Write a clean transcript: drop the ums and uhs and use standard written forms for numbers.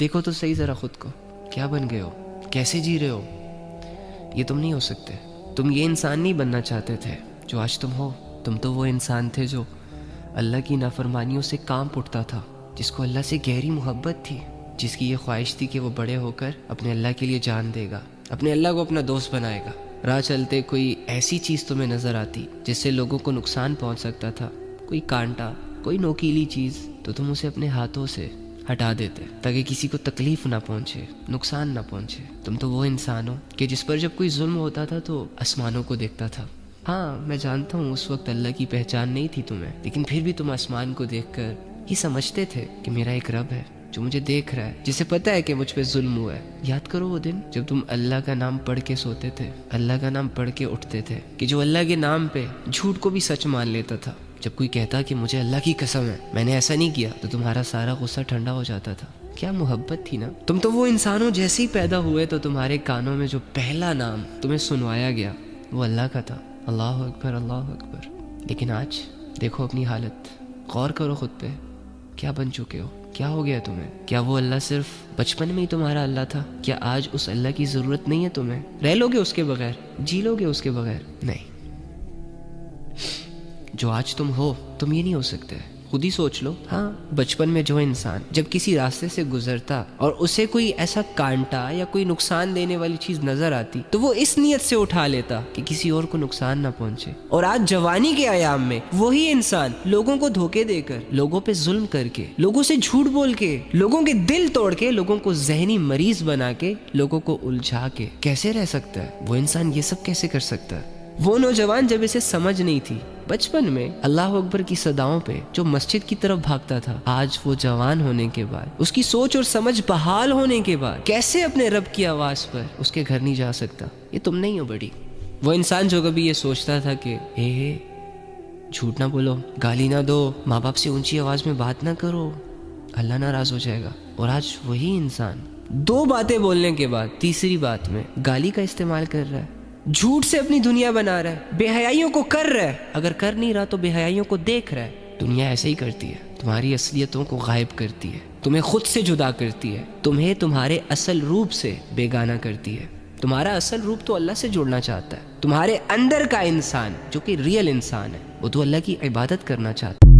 دیکھو تو صحیح ذرا خود کو، کیا بن گئے ہو، کیسے جی رہے ہو۔ یہ تم نہیں ہو سکتے، تم یہ انسان نہیں بننا چاہتے تھے جو آج تم ہو۔ تم تو وہ انسان تھے جو اللہ کی نافرمانیوں سے کانپ اٹھتا تھا، جس کو اللہ سے گہری محبت تھی، جس کی یہ خواہش تھی کہ وہ بڑے ہو کر اپنے اللہ کے لیے جان دے گا، اپنے اللہ کو اپنا دوست بنائے گا۔ راہ چلتے کوئی ایسی چیز تمہیں نظر آتی جس سے لوگوں کو نقصان پہنچ سکتا تھا، کوئی کانٹا، کوئی نوکیلی چیز، تو تم اسے اپنے ہاتھوں سے ہٹا دیتے تاکہ کسی کو تکلیف نہ پہنچے، نقصان نہ پہنچے۔ تم تو وہ انسان ہو کہ جس پر جب کوئی ظلم ہوتا تھا تو آسمانوں کو دیکھتا تھا۔ ہاں میں جانتا ہوں اس وقت اللہ کی پہچان نہیں تھی تمہیں، لیکن پھر بھی تم آسمان کو دیکھ کر یہ سمجھتے تھے کہ میرا ایک رب ہے جو مجھے دیکھ رہا ہے، جسے پتہ ہے کہ مجھ پہ ظلم ہوا ہے۔ یاد کرو وہ دن جب تم اللہ کا نام پڑھ کے سوتے تھے، اللہ کا نام پڑھ کے اٹھتے تھے، کہ جو اللہ کے نام پہ جھوٹ کو بھی سچ مان لیتا تھا۔ جب کوئی کہتا کہ مجھے اللہ کی قسم ہے میں نے ایسا نہیں کیا، تو تمہارا سارا غصہ ٹھنڈا ہو جاتا تھا۔ کیا محبت تھی نا۔ تم تو وہ انسانوں جیسے ہی پیدا ہوئے تو تمہارے کانوں میں جو پہلا نام تمہیں سنوایا گیا وہ اللہ کا تھا، اللہ اکبر اللہ اکبر۔ لیکن آج دیکھو اپنی حالت، غور کرو خود پہ، کیا بن چکے ہو، کیا ہو گیا تمہیں؟ کیا وہ اللہ صرف بچپن میں ہی تمہارا اللہ تھا؟ کیا آج اس اللہ کی ضرورت نہیں ہے تمہیں؟ رہ لو گے اس کے بغیر؟ جی لو گے اس کے بغیر؟ نہیں۔ جو آج تم ہو تم یہ نہیں ہو سکتے۔ خود ہی سوچ لو، ہاں بچپن میں جو انسان جب کسی راستے سے گزرتا اور اسے کوئی ایسا کانٹا یا کوئی نقصان دینے والی چیز نظر آتی تو وہ اس نیت سے اٹھا لیتا کہ کسی اور کو نقصان نہ پہنچے۔ اور آج جوانی کے ایام میں وہی انسان لوگوں کو دھوکے دے کر، لوگوں پہ ظلم کر کے، لوگوں سے جھوٹ بول کے، لوگوں کے دل توڑ کے، لوگوں کو ذہنی مریض بنا کے، لوگوں کو الجھا کے کیسے رہ سکتا ہے؟ وہ انسان یہ سب کیسے کر سکتا ہے؟ وہ نوجوان جب اسے سمجھ نہیں تھی بچپن میں اللہ اکبر کی صداؤں پہ جو مسجد کی طرف بھاگتا تھا، آج وہ جوان ہونے کے بعد، اس کی سوچ اور سمجھ بحال ہونے کے بعد کیسے اپنے رب کی آواز پر اس کے گھر نہیں جا سکتا؟ یہ تم نہیں ہو بڑی۔ وہ انسان جو کبھی یہ سوچتا تھا کہ جھوٹ نہ بولو، گالی نہ دو، ماں باپ سے اونچی آواز میں بات نہ کرو، اللہ ناراض ہو جائے گا، اور آج وہی انسان دو باتیں بولنے کے بعد تیسری بات میں گالی کا استعمال کر رہا ہے، جھوٹ سے اپنی دنیا بنا رہا ہے، بے حیائیوں کو کر رہا ہے، اگر کر نہیں رہا تو بے حیائیوں کو دیکھ رہا ہے۔ دنیا ایسے ہی کرتی ہے، تمہاری اصلیتوں کو غائب کرتی ہے، تمہیں خود سے جدا کرتی ہے، تمہیں تمہارے اصل روپ سے بیگانہ کرتی ہے۔ تمہارا اصل روپ تو اللہ سے جوڑنا چاہتا ہے، تمہارے اندر کا انسان جو کہ ریئل انسان ہے وہ تو اللہ کی عبادت کرنا چاہتا ہے۔